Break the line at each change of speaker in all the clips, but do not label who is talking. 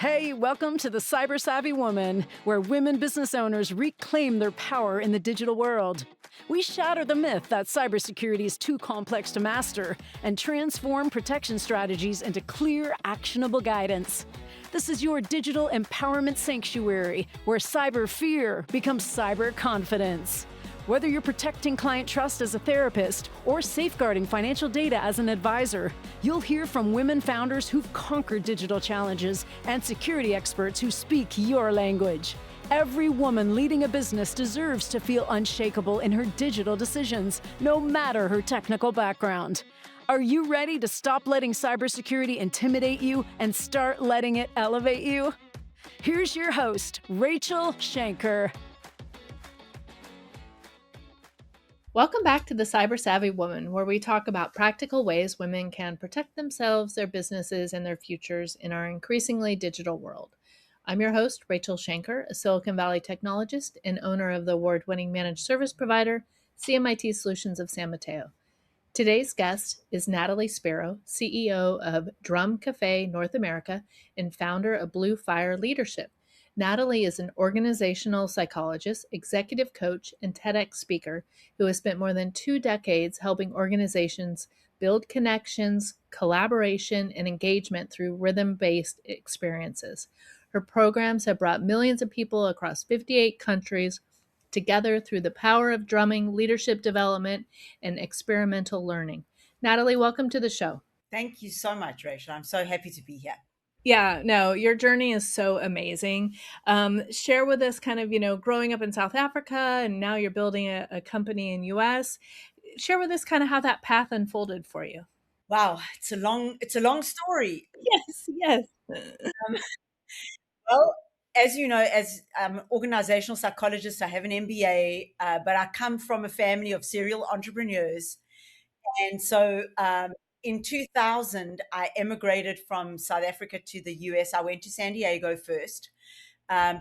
Hey, welcome to the Cyber Savvy Woman, where women business owners reclaim their power in the digital world. We shatter the myth that cybersecurity is too complex to master and transform protection strategies into clear, actionable guidance. This is your digital empowerment sanctuary, where cyber fear becomes cyber confidence. Whether you're protecting client trust as a therapist or safeguarding financial data as an advisor, you'll hear from women founders who've conquered digital challenges and security experts who speak your language. Every woman leading a business deserves to feel unshakable in her digital decisions, no matter her technical background. Are you ready to stop letting cybersecurity intimidate you and start letting it elevate you? Here's your host, Rachele Schainker.
Welcome back to the Cyber Savvy Woman, where we talk about practical ways women can protect themselves, their businesses, and their futures in our increasingly digital world. I'm your host, Rachele Schainker, a Silicon Valley technologist and owner of the award-winning managed service provider, CMIT Solutions of San Mateo. Today's guest is Natalie Spiro, CEO of Drum Cafe North America and founder of Blue Fire Leadership. Natalie is an organizational psychologist, executive coach, and TEDx speaker who has spent more than 2 decades helping organizations build connections, collaboration, and engagement through rhythm-based experiences. Her programs have brought millions of people across 58 countries together through the power of drumming, leadership development, and experimental learning. Natalie, welcome to the show.
Thank you so much, Rachel. I'm so happy to be here.
Yeah, no, your journey is so amazing. Share with us kind of, growing up in South Africa and now you're building a company in US. Share with us kind of how that path unfolded for you.
Wow, it's a long story.
Yes.
Well, as you know, as an organizational psychologist, I have an MBA, but I come from a family of serial entrepreneurs. And so in 2000, I emigrated from South Africa to the US. I went to San Diego first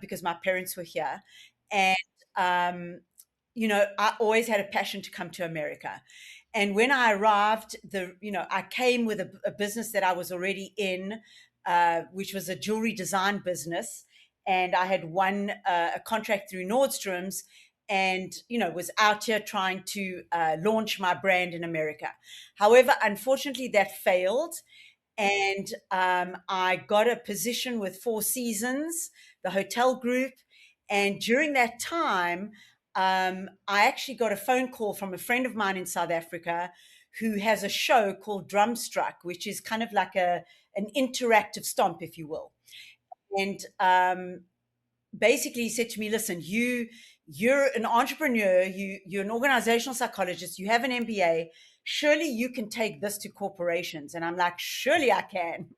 because my parents were here. And, I always had a passion to come to America. And when I arrived, I came with a business that I was already in, which was a jewelry design business. And I had won a contract through Nordstrom's and, was out here trying to launch my brand in America. However, unfortunately, that failed. And I got a position with Four Seasons, the hotel group. And during that time, I actually got a phone call from a friend of mine in South Africa who has a show called Drumstruck, which is kind of like an interactive stomp, if you will. And basically he said to me, listen, you're an entrepreneur, you're an organizational psychologist, you have an MBA, surely you can take this to corporations. And I'm like, surely I can.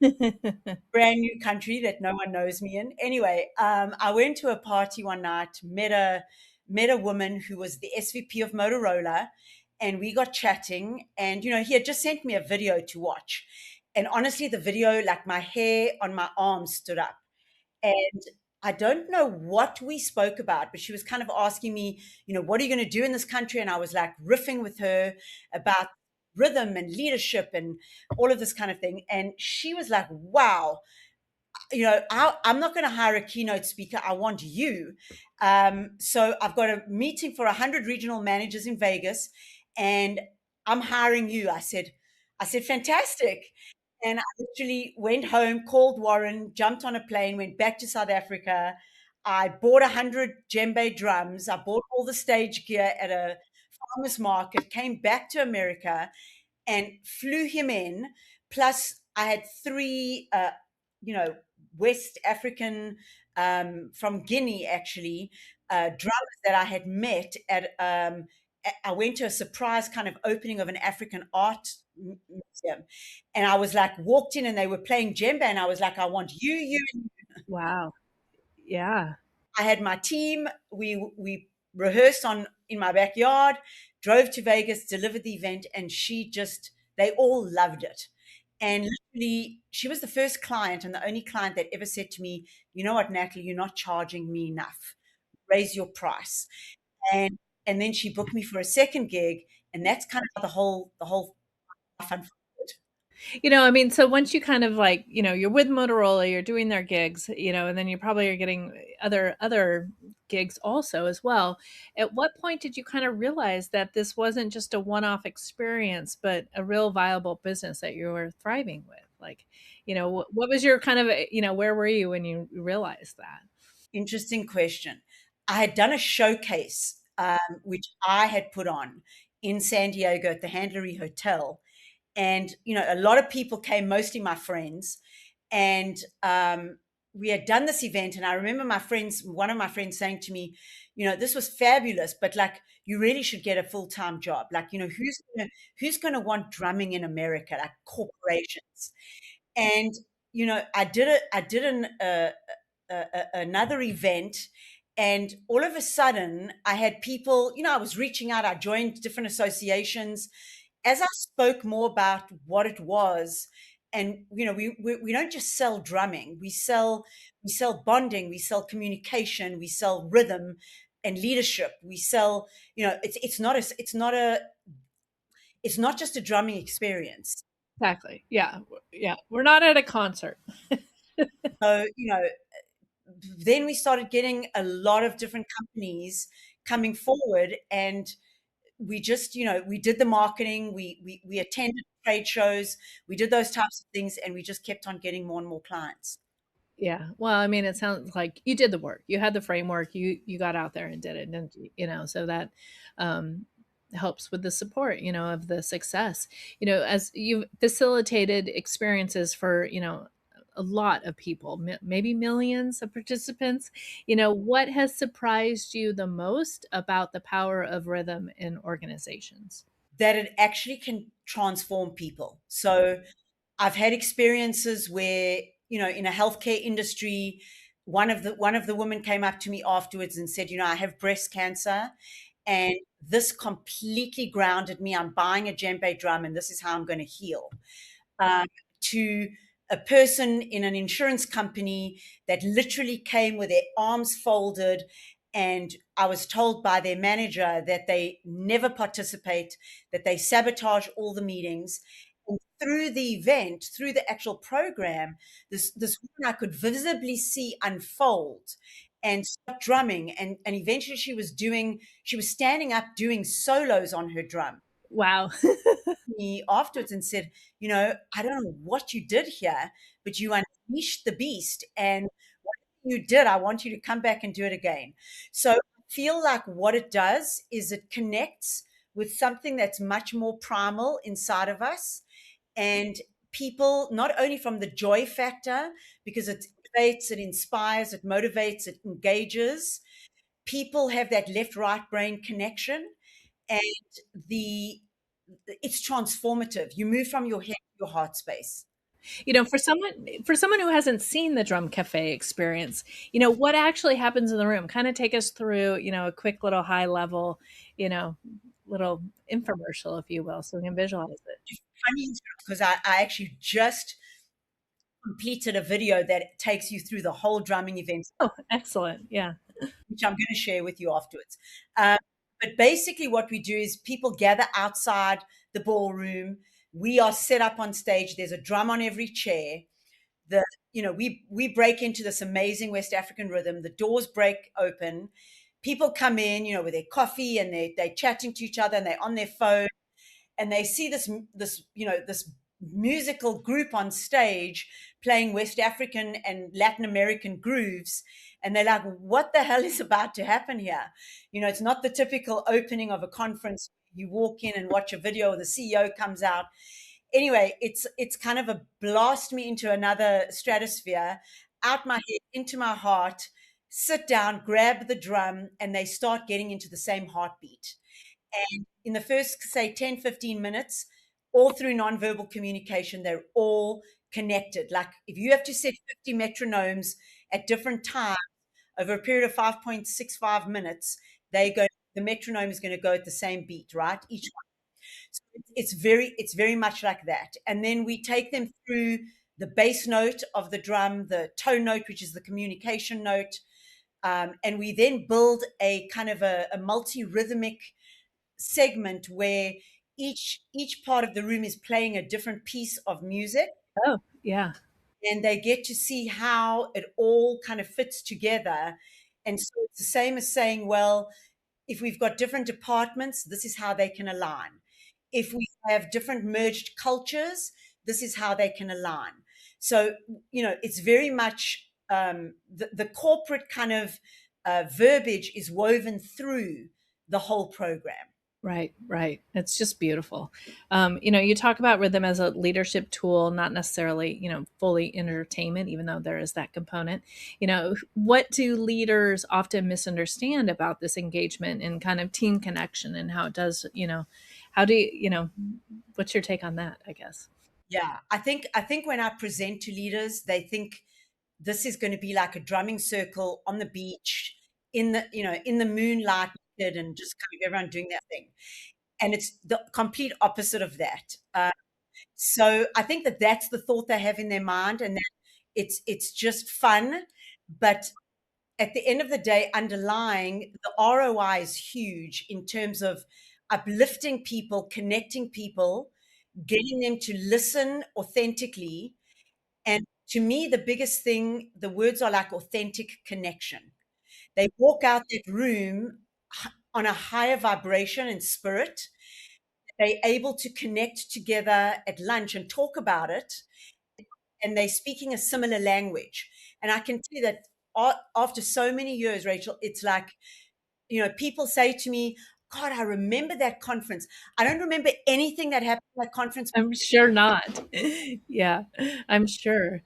Brand new country that no one knows me in. Anyway, I went to a party one night, met a woman who was the SVP of Motorola, and we got chatting. And he had just sent me a video to watch, and honestly, the video, like my hair on my arms stood up. And I don't know what we spoke about, but she was kind of asking me, what are you going to do in this country? And I was like riffing with her about rhythm and leadership and all of this kind of thing. And she was like, wow, I'm not going to hire a keynote speaker. I want you. So I've got a meeting for 100 regional managers in Vegas, and I'm hiring you. I said, fantastic. And I literally went home, called Warren, jumped on a plane, went back to South Africa. I bought 100 djembe drums. I bought all the stage gear at a farmer's market, came back to America and flew him in. Plus, I had 3, West African, from Guinea, actually, drummers that I had met at I went to a surprise kind of opening of an African art museum, and I was like, walked in and they were playing djembe, and I was like, I want you. And
Wow. Yeah.
I had my team. We rehearsed in my backyard, drove to Vegas, delivered the event, and they all loved it. And literally, she was the first client and the only client that ever said to me, you know what, Natalie, you're not charging me enough. Raise your price. And and then she booked me for a second gig, and that's kind of how the whole life unfolded.
I mean, so once you kind of like, you're with Motorola, you're doing their gigs, and then you probably are getting other gigs also as well. At what point did you kind of realize that this wasn't just a one-off experience, but a real viable business that you were thriving with? Like, what was your kind of, where were you when you realized that?
Interesting question. I had done a showcase, which I had put on in San Diego at the Handlery Hotel. And, a lot of people came, mostly my friends. And we had done this event. And I remember one of my friends saying to me, this was fabulous, but like, you really should get a full-time job. Like, who's gonna want drumming in America, like corporations? And I did another event, and all of a sudden I had people. I was reaching out. I joined different associations. As I spoke more about what it was, and we don't just sell drumming. We sell bonding. We sell communication. We sell rhythm and leadership. We sell. It's not just a drumming experience.
Exactly. Yeah. Yeah. We're not at a concert.
So, then we started getting a lot of different companies coming forward, and we just, we did the marketing, we attended trade shows, we did those types of things, and we just kept on getting more and more clients.
Yeah. Well, I mean, it sounds like you did the work. You had the framework. You got out there and did it, and so that um, helps with the support, of the success. As you facilitated experiences for, a lot of people, maybe millions of participants. What has surprised you the most about the power of rhythm in organizations?
That it actually can transform people. So I've had experiences where, in a healthcare industry, one of the women came up to me afterwards and said, I have breast cancer, and this completely grounded me. I'm buying a djembe drum, and this is how I'm going to heal. um, to a person in an insurance company that literally came with their arms folded. And I was told by their manager that they never participate, that they sabotage all the meetings. And through the event, through the actual program, this woman I could visibly see unfold and start drumming. And eventually she was standing up doing solos on her drum
Wow.
me afterwards and said, I don't know what you did here, but you unleashed the beast. And what you did, I want you to come back and do it again. So I feel like what it does is it connects with something that's much more primal inside of us. And people, not only from the joy factor, because it motivates, it inspires, it motivates, it engages, people have that left right brain connection. And the it's transformative. You move from your head to your heart space.
For someone who hasn't seen the drum cafe experience, what actually happens in the room? Kind of take us through, a quick little high level, you know, little infomercial, if you will, so we can visualize it.
Funny, because I actually just completed a video that takes you through the whole drumming event,
Oh, excellent. Yeah.
which I'm going to share with you afterwards. Um, but basically, what we do is people gather outside the ballroom. We are set up on stage. There's a drum on every chair. We break into this amazing West African rhythm. The doors break open. People come in, with their coffee, and they're chatting to each other, and they're on their phone, and they see this musical group on stage playing West African and Latin American grooves, and they're like, what the hell is about to happen here? It's not the typical opening of a conference. You walk in and watch a video, the CEO comes out. Anyway, it's kind of a blast me into another stratosphere, out my head, into my heart, sit down, grab the drum, and they start getting into the same heartbeat. And in the first, say, 10, 15 minutes, all through nonverbal communication, they're all connected. Like if you have to set 50 metronomes at different times over a period of 5.65 minutes, the metronome is going to go at the same beat, right? Each one. So it's very much like that. And then we take them through the bass note of the drum, the tone note, which is the communication note. And we then build a kind of a multi-rhythmic segment where each part of the room is playing a different piece of music,
Oh, yeah.
and they get to see how it all kind of fits together. And so it's the same as saying, well, if we've got different departments, this is how they can align. If we have different merged cultures, this is how they can align. So, it's very much the corporate kind of verbiage is woven through the whole program.
Right, right. It's just beautiful. You talk about rhythm as a leadership tool, not necessarily, fully entertainment, even though there is that component. What do leaders often misunderstand about this engagement and kind of team connection and how it does, how do what's your take on that, I guess?
Yeah, I think when I present to leaders, they think this is going to be like a drumming circle on the beach in the moonlight and just kind of everyone doing their thing. And it's the complete opposite of that. So I think that that's the thought they have in their mind, and that it's just fun. But at the end of the day, underlying the ROI is huge in terms of uplifting people, connecting people, getting them to listen authentically. And to me, the biggest thing, the words are like authentic connection. They walk out that room on a higher vibration and spirit. They're able to connect together at lunch and talk about it, and they're speaking a similar language. And I can tell you that after so many years, Rachel, it's like, people say to me, God, I remember that conference. I don't remember anything that happened at that conference.
I'm sure not. Yeah, I'm sure.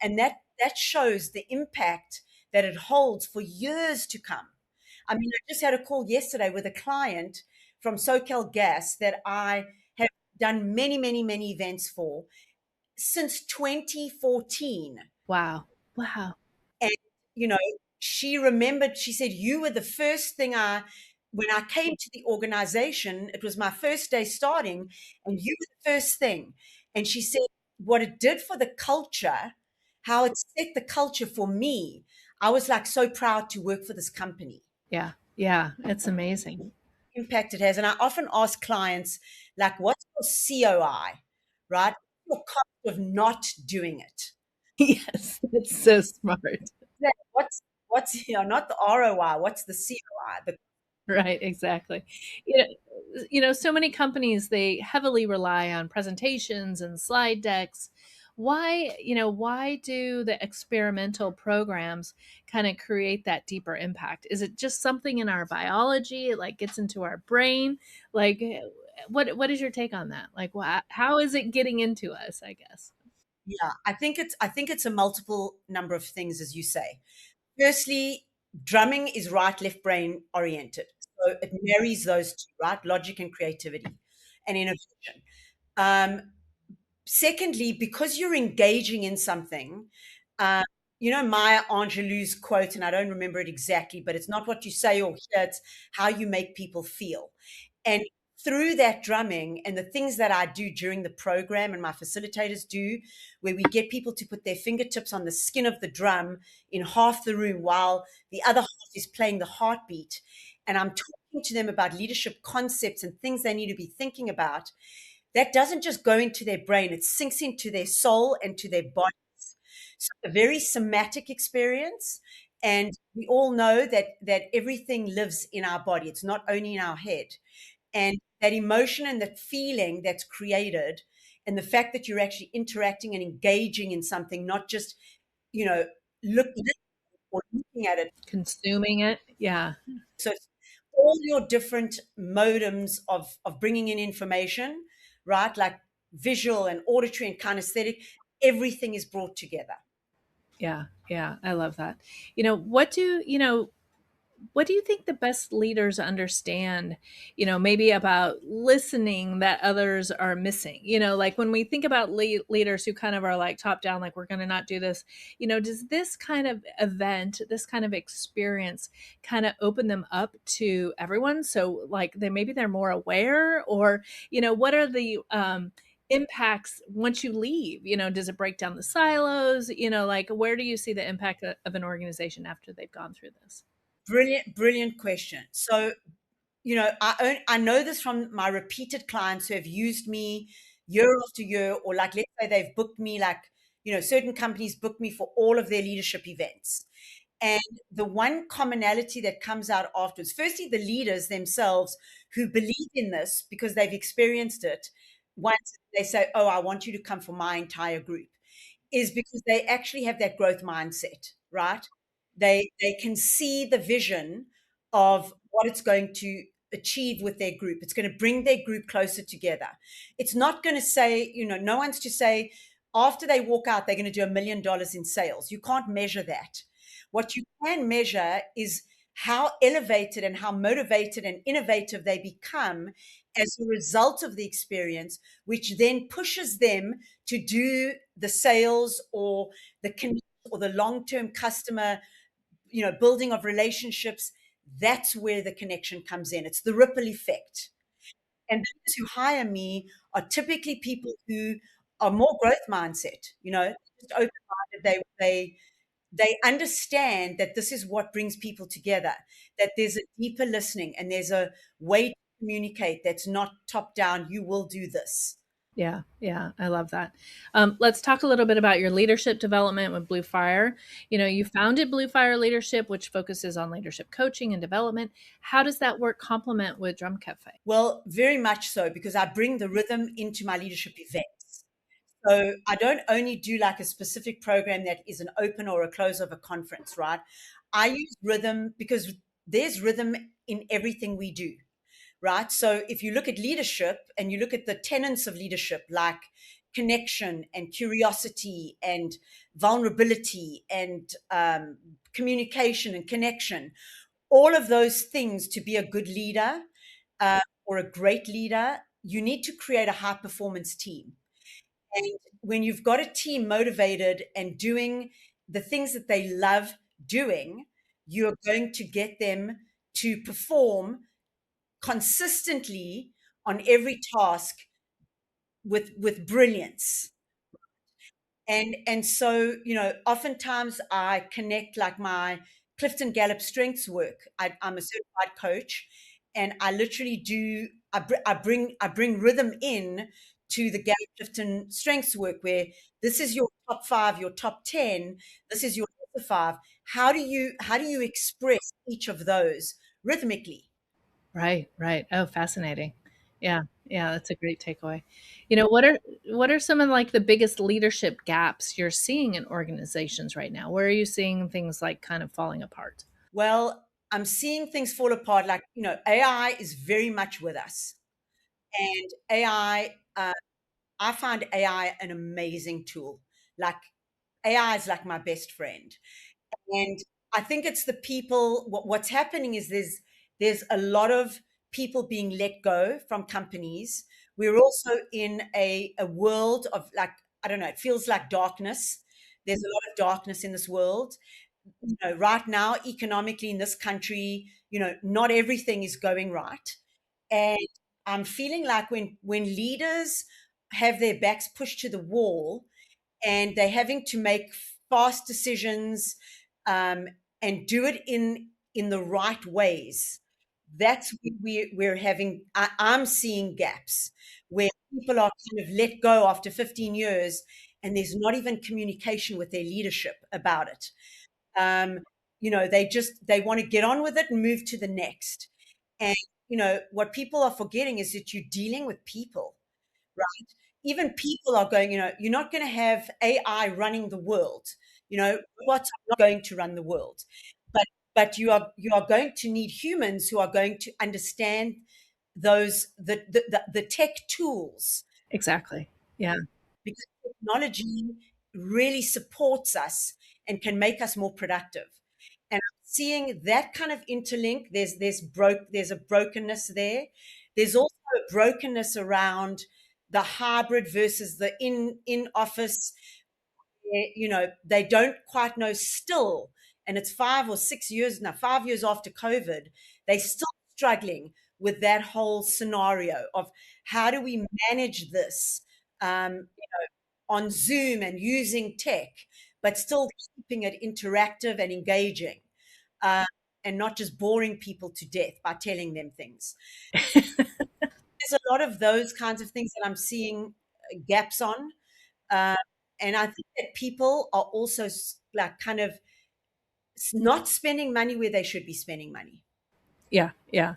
And that shows the impact that it holds for years to come. I mean, I just had a call yesterday with a client from SoCal Gas that I have done many, many, many events for since 2014.
Wow. Wow.
And, you know, she remembered, she said, you were the first thing when I came to the organization, it was my first day starting, and you were the first thing. And she said, what it did for the culture, how it set the culture for me, I was like so proud to work for this company.
Yeah. Yeah. It's amazing.
Impact it has. And I often ask clients, like, what's your COI, right? What's your cost of not doing it?
Yes, that's so smart.
Yeah, what's not the ROI, what's the COI?
Right, exactly. So many companies, they heavily rely on presentations and slide decks. Why do the experimental programs kind of create that deeper impact? Is it just something in our biology? It like gets into our brain? Like what is your take on that? Like how is it getting into us, I guess?
Yeah, I think it's a multiple number of things, as you say. Firstly, drumming is right left brain oriented. So it marries those two, right? Logic and creativity and innovation. Um, Secondly, because you're engaging in something, uh, Maya Angelou's quote, and I don't remember it exactly, but it's not what you say or hear, it's how you make people feel. And through that drumming and the things that I do during the program and my facilitators do, where we get people to put their fingertips on the skin of the drum in half the room while the other half is playing the heartbeat. And I'm talking to them about leadership concepts and things they need to be thinking about. That doesn't just go into their brain, it sinks into their soul and to their bodies. So a very somatic experience. And we all know that everything lives in our body. It's not only in our head. And that emotion and that feeling that's created, and the fact that you're actually interacting and engaging in something, not just, you know, looking or looking at it.
Consuming it? Yeah.
So it's all your different modems of bringing in information, right? Like visual and auditory and kinesthetic, everything is brought together.
Yeah. Yeah. I love that. What do you think the best leaders understand, maybe about listening that others are missing? Like when we think about leaders who kind of are like top down, like we're going to not do this, does this kind of event, this kind of experience kind of open them up to everyone? So like maybe they're more aware, or, what are the, impacts once you leave? Does it break down the silos? Like where do you see the impact of an organization after they've gone through this?
Brilliant, brilliant question. So I know this from my repeated clients who have used me year after year, or like, let's say they've booked me, like, certain companies book me for all of their leadership events. And the one commonality that comes out afterwards, firstly, the leaders themselves who believe in this because they've experienced it, once they say, oh, I want you to come for my entire group, is because they actually have that growth mindset, right? They can see the vision of what it's going to achieve with their group. It's going to bring their group closer together. It's not going to say, no one's to say after they walk out, they're going to do $1 million in sales. You can't measure that. What you can measure is how elevated and how motivated and innovative they become as a result of the experience, which then pushes them to do the sales or the long-term customer, building of relationships. That's where the connection comes in. It's the ripple effect. And those who hire me are typically people who are more growth mindset, just open-minded. They understand that this is what brings people together, that there's a deeper listening and there's a way to communicate that's not top down. You will do this.
Yeah, yeah, I love that. Let's talk a little bit about your leadership development with Blue Fire. You founded Blue Fire Leadership, which focuses on leadership coaching and development. How does that work complement with Drum Cafe?
Well, very much so, because I bring the rhythm into my leadership events. So I don't only do like a specific program that is an open or a close of a conference, right? I use rhythm because there's rhythm in everything we do, right? So if you look at leadership and you look at the tenets of leadership, like connection and curiosity and vulnerability and communication and connection, all of those things, to be a good leader or a great leader, you need to create a high performance team. And when you've got a team motivated and doing the things that they love doing, you're going to get them to perform consistently on every task with brilliance. And so, oftentimes I connect like my Clifton Gallup strengths work. I'm a certified coach, and I literally do. I bring rhythm in to the Gallup Clifton strengths work, where this is your top 5, your top 10. This is your top 5. How do you express each of those rhythmically?
Right, right. Oh, fascinating. Yeah, yeah, that's a great takeaway. What are some of like the biggest leadership gaps you're seeing in organizations right now? Where are you seeing things like kind of falling apart?
Well, I'm seeing things fall apart. Like, AI is very much with us. And I find AI an amazing tool. Like, AI is like my best friend. And I think it's the people. What's happening is there's a lot of people being let go from companies. We're also in a world of, like, I don't know, it feels like darkness. There's a lot of darkness in this world. Right now, economically in this country, not everything is going right. And I'm feeling like when leaders have their backs pushed to the wall and they're having to make fast decisions, um, and do it in the right ways, that's when we're having. I'm seeing gaps where people are kind of let go after 15 years, and there's not even communication with their leadership about it. um, they want to get on with it and move to the next. And what people are forgetting is that you're dealing with people, right? Even people are going, you're not going to have AI running the world. Robots are not going to run the world, but you are going to need humans who are going to understand the tech tools,
Exactly. Yeah.
because technology really supports us and can make us more productive. And I'm seeing that kind of interlink. There's a brokenness there. There's also a brokenness around the hybrid versus the in office. They don't quite know still, and it's 5 or 6 years now, 5 years after COVID, they're still struggling with that whole scenario of how do we manage this, on Zoom and using tech, but still keeping it interactive and engaging. and not just boring people to death by telling them things. There's a lot of those kinds of things that I'm seeing gaps on. Uh, and I think that people are also like kind of not spending money where they should be spending money.
Yeah, yeah.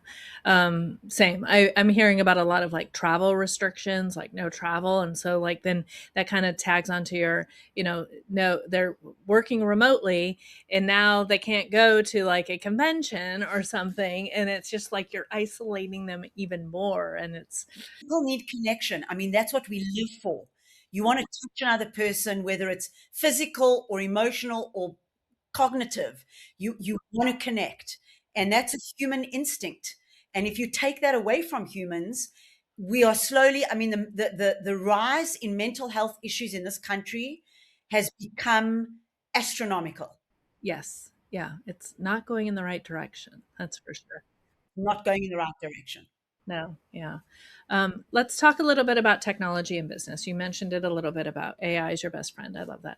Same. I'm hearing about a lot of like travel restrictions, like no travel. And so like then that kind of tags onto your, no, they're working remotely and now they can't go to like a convention or something. And it's just like you're isolating them even more. And it's
People need connection. I mean, that's what we live for. You want to touch another person, whether it's physical or emotional or cognitive. You want to connect, and that's a human instinct. And if you take that away from humans, we are slowly. I mean, the rise in mental health issues in this country has become astronomical.
yes. Yeah. It's not going in the right direction. That's for sure.
Not going in the right direction.
No, yeah. Let's talk a little bit about technology and business. You mentioned it a little bit about AI is your best friend. I love that.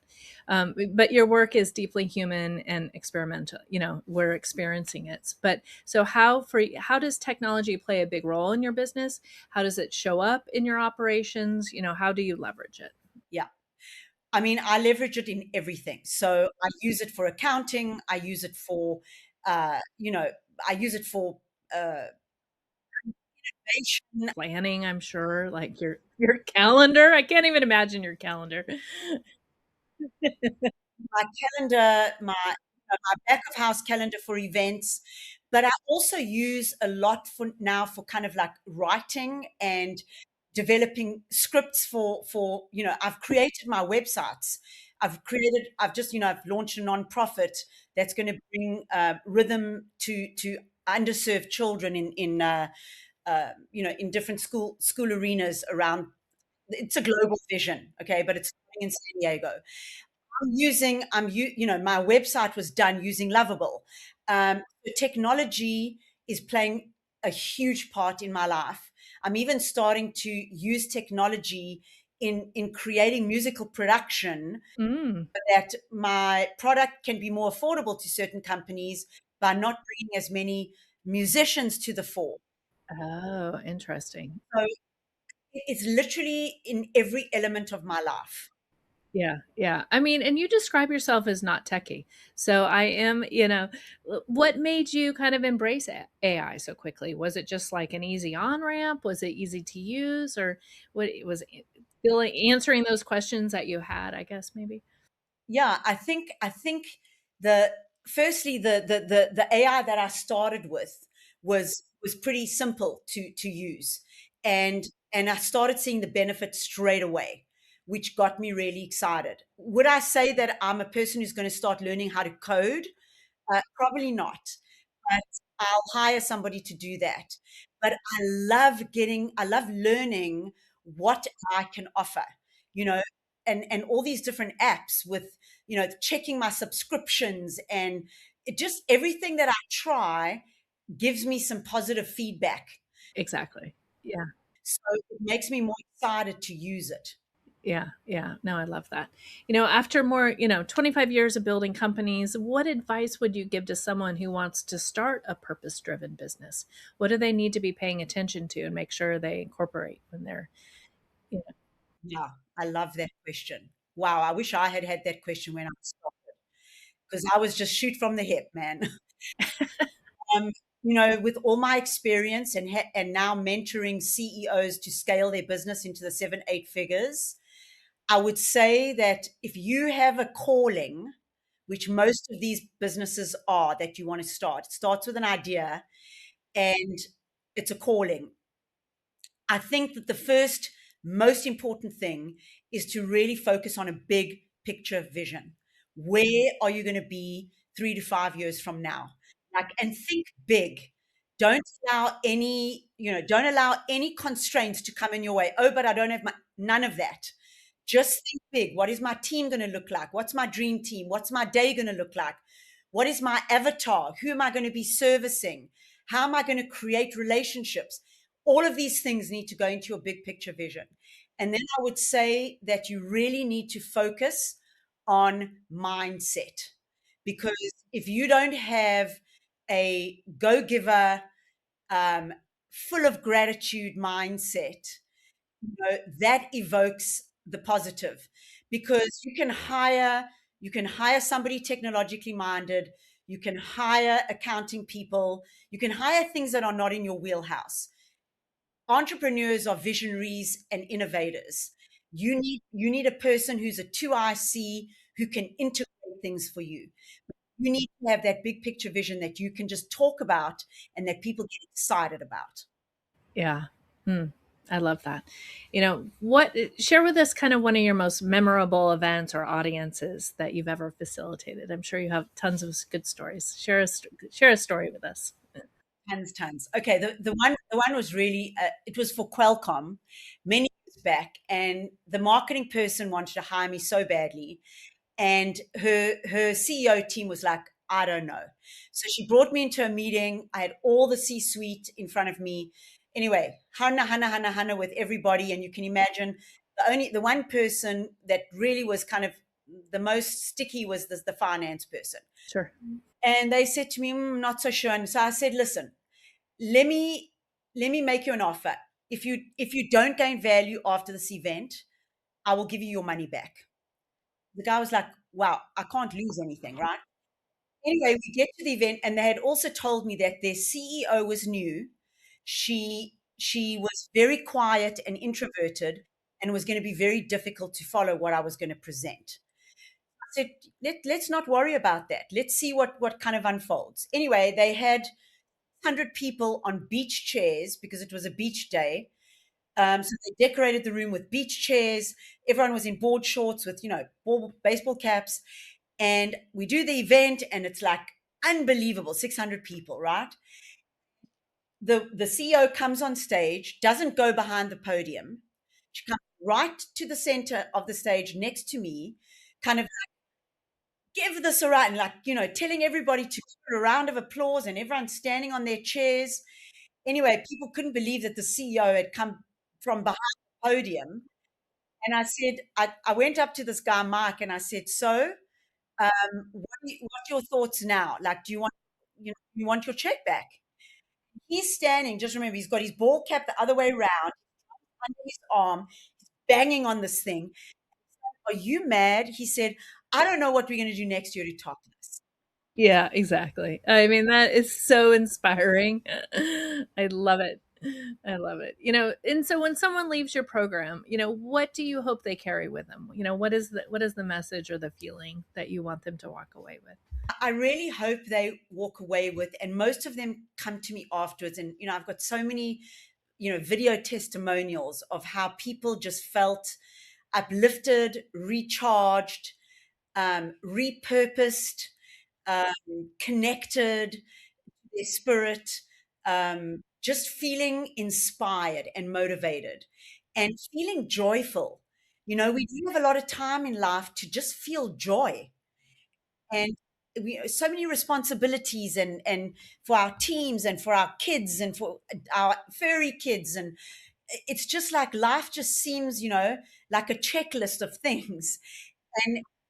But your work is deeply human and experimental. We're experiencing it. But so how does technology play a big role in your business? How does it show up in your operations? How do you leverage it?
Yeah. I mean, I leverage it in everything. So I use it for accounting. I use it for, uh, you know, I use it for uh, information.
Planning, I'm sure, like your calendar. I can't even imagine your calendar.
My calendar, my back of house calendar for events, but I also use a lot for now for kind of like writing and developing scripts for I've created my websites. I've just I've launched a nonprofit that's going to bring rhythm to underserved children in different school arenas around. It's a global vision, okay, but it's in San Diego. My website was done using Lovable. The technology is playing a huge part in my life. I'm even starting to use technology in creating musical production
Mm.
so that my product can be more affordable to certain companies by not bringing as many musicians to the fore.
Oh, interesting.
So it's literally in every element of my life.
Yeah, yeah. I mean, and you describe yourself as not techie. So I am, what made you kind of embrace AI so quickly? Was it just like an easy on ramp? Was it easy to use? Or what was it feeling answering those questions that you had, I guess maybe?
Yeah, I think the firstly the AI that I started with was pretty simple to use, and I started seeing the benefits straight away, which got me really excited. Would I say that I'm a person who's going to start learning how to code? Probably not, but I'll hire somebody to do that. But I love learning what I can offer, you know, and all these different apps with, checking my subscriptions and just everything that I try gives me some positive feedback.
Exactly. Yeah.
So it makes me more excited to use it.
Yeah, yeah. No, I love that. After more, 25 years of building companies, what advice would you give to someone who wants to start a purpose-driven business? What do they need to be paying attention to and make sure they incorporate when they're, you know,
Yeah, I love that question. Wow, I wish I had had that question when I started because I was just shoot from the hip, man. um, with all my experience and now mentoring CEOs to scale their business into the 7, 8 figures, I would say that if you have a calling, which most of these businesses are that you want to start, it starts with an idea and it's a calling. I think that the first most important thing is to really focus on a big picture vision. Where are you going to be 3 to 5 years from now? Like, and think big. Don't allow any constraints to come in your way. Oh, but I don't have none of that. Just think big. What is my team going to look like? What's my dream team? What's my day going to look like? What is my avatar? Who am I going to be servicing? How am I going to create relationships? All of these things need to go into your big picture vision. And then I would say that you really need to focus on mindset, because if you don't have a go-giver, full of gratitude mindset, that evokes the positive, because you can hire somebody technologically minded, you can hire accounting people, you can hire things that are not in your wheelhouse. Entrepreneurs are visionaries and innovators. You need a person who's a 2IC, who can integrate things for you. You need to have that big picture vision that you can just talk about and that people get excited about.
Yeah. Hmm. I love that. What share with us kind of one of your most memorable events or audiences that you've ever facilitated. I'm sure you have tons of good stories. Share a story with us.
Tons. Okay, the one was really, it was for Qualcomm many years back, and the marketing person wanted to hire me so badly, and her CEO team was like, I don't know. So she brought me into a meeting. I had all the C-suite in front of me. Anyway, hana with everybody, and you can imagine the one person that really was kind of the most sticky was the finance person.
Sure.
And they said to me, not so sure. And so I said, listen, let me make you an offer. If you don't gain value after this event, I will give you your money back. The guy was like, wow, I can't lose anything, right? Anyway, we get to the event, and they had also told me that their CEO was new. She was very quiet and introverted, and was going to be very difficult to follow what I was going to present. I said, let's not worry about that. Let's see what kind of unfolds. Anyway, they had 100 people on beach chairs because it was a beach day. So they decorated the room with beach chairs. Everyone was in board shorts with, baseball caps. And we do the event, and it's like unbelievable, 600 people, right? The CEO comes on stage, doesn't go behind the podium. She comes right to the center of the stage next to me, kind of give this a right, and telling everybody to give a round of applause, and everyone's standing on their chairs. Anyway, people couldn't believe that the CEO had come from behind the podium. And I said, I went up to this guy, Mike, and I said, so what's your thoughts now? Like, do you want your check back? He's standing, just remember, he's got his ball cap the other way around, under his arm, banging on this thing. Are you mad? He said, I don't know what we're going to do next year to top this.
Yeah, exactly. I mean, that is so inspiring. I love it. I love it. And so when someone leaves your program, what do you hope they carry with them? What is the message or the feeling that you want them to walk away with?
I really hope they walk away with, and most of them come to me afterwards. And, I've got so many, video testimonials of how people just felt uplifted, recharged, repurposed, connected to their spirit, just feeling inspired and motivated and feeling joyful. We do have a lot of time in life to just feel joy, and so many responsibilities, and for our teams and for our kids and for our furry kids, and it's just like life just seems like a checklist of things.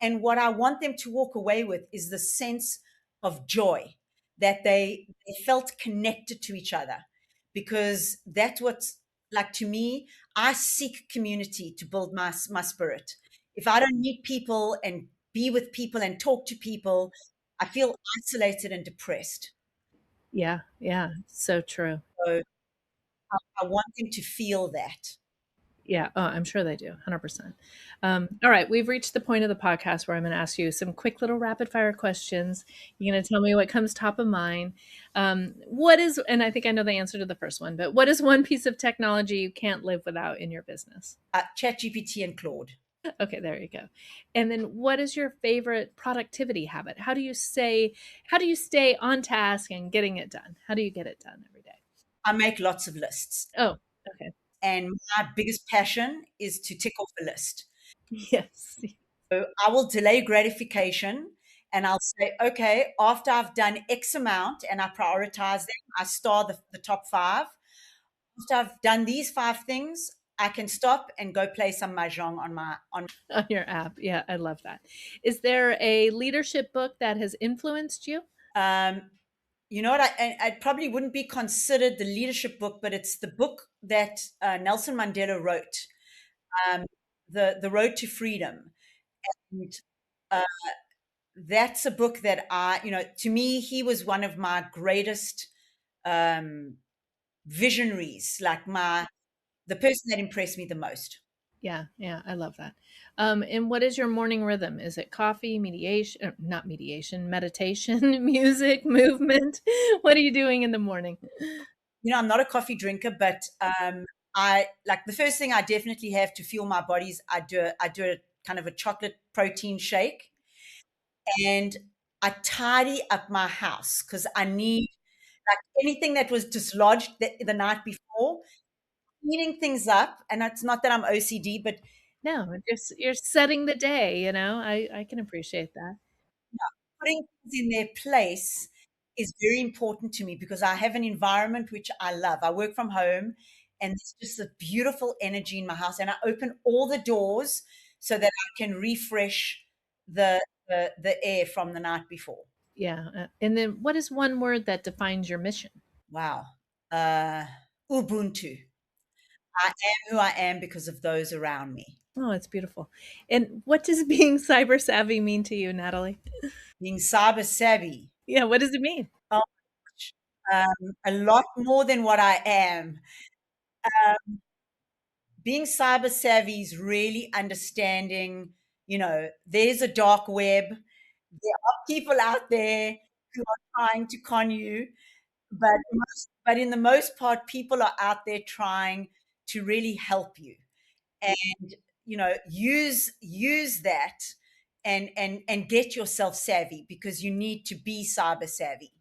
And what I want them to walk away with is the sense of joy, that they felt connected to each other, because that's what's like, to me, I seek community to build my spirit. If I don't meet people and be with people and talk to people, I feel isolated and depressed.
Yeah, yeah, so true.
So I want them to feel that.
Yeah, oh, I'm sure they do, 100%. All right, we've reached the point of the podcast where I'm going to ask you some quick little rapid fire questions. You're going to tell me what comes top of mind. What is, and I think I know the answer to the first one, but what is one piece of technology you can't live without in your business?
ChatGPT and Claude.
Okay, there you go. And then what is your favorite productivity habit? How do you stay on task and getting it done? How do you get it done every day?
I make lots of lists,
Oh, okay.
and my biggest passion is to tick off a list.
Yes.
So I will delay gratification, and I'll say, okay, after I've done X amount and I prioritize them, I star the top five. After I've done these five things, I can stop and go play some mahjong on.
On your app. Yeah, I love that. Is there a leadership book that has influenced you?
Um, You know what? I probably wouldn't be considered the leadership book, but it's the book that Nelson Mandela wrote, um, the Road to Freedom. And uh, that's a book that to me, he was one of my greatest um, visionaries, like the person that impressed me the most.
Yeah, yeah, I love that. And what is your morning rhythm? Is it coffee, mediation, not mediation, meditation, music, movement? What are you doing in the morning?
I'm not a coffee drinker, but I like the first thing I definitely have to fuel my bodies. I do a kind of a chocolate protein shake, and I tidy up my house because I need like anything that was dislodged the night before, cleaning things up. And it's not that I'm OCD, but
No, just you're setting the day, I can appreciate that.
putting things in their place is very important to me because I have an environment which I love. I work from home and there's just a beautiful energy in my house. And I open all the doors so that I can refresh the air from the night before.
Yeah, and then what is one word that defines your mission?
Wow. Uh, Ubuntu. I am who I am because of those around me.
Oh, it's beautiful. And what does being cyber savvy mean to you, Natalie?
Being cyber savvy.
Yeah, what does it mean?
Oh, a lot more than what I am. Being cyber savvy is really understanding, there's a dark web. There are people out there who are trying to con you, but in the most part, people are out there trying to really help you. And use that and get yourself savvy because you need to be cyber savvy.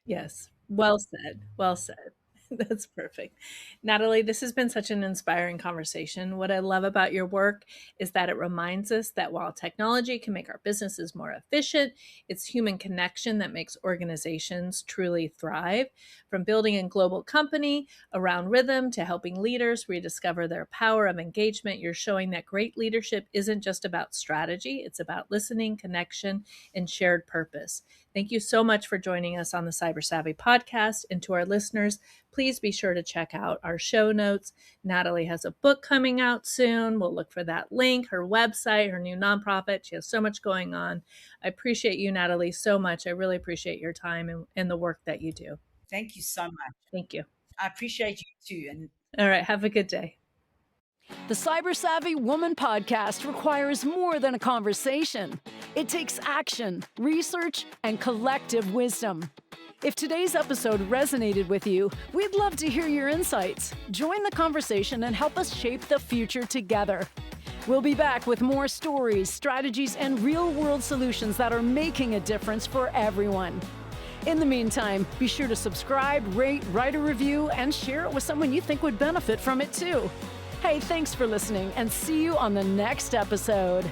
Yes. Well said. Well said. That's perfect. Natalie, this has been such an inspiring conversation. What I love about your work is that it reminds us that while technology can make our businesses more efficient, it's human connection that makes organizations truly thrive. From building a global company around rhythm to helping leaders rediscover their power of engagement, you're showing that great leadership isn't just about strategy, it's about listening, connection, and shared purpose. Thank you so much for joining us on the Cyber Savvy podcast. And to our listeners, please be sure to check out our show notes. Natalie has a book coming out soon. We'll look for that link, her website, her new nonprofit. She has so much going on. I appreciate you, Natalie, so much. I really appreciate your time and the work that you do.
Thank you so much.
Thank you.
I appreciate you too. And
all right, have a good day.
The Cyber Savvy Woman podcast requires more than a conversation. It takes action, research, and collective wisdom. If today's episode resonated with you, we'd love to hear your insights. Join the conversation and help us shape the future together. We'll be back with more stories, strategies, and real-world solutions that are making a difference for everyone. In the meantime, be sure to subscribe, rate, write a review, and share it with someone you think would benefit from it too. Hey, thanks for listening, and see you on the next episode.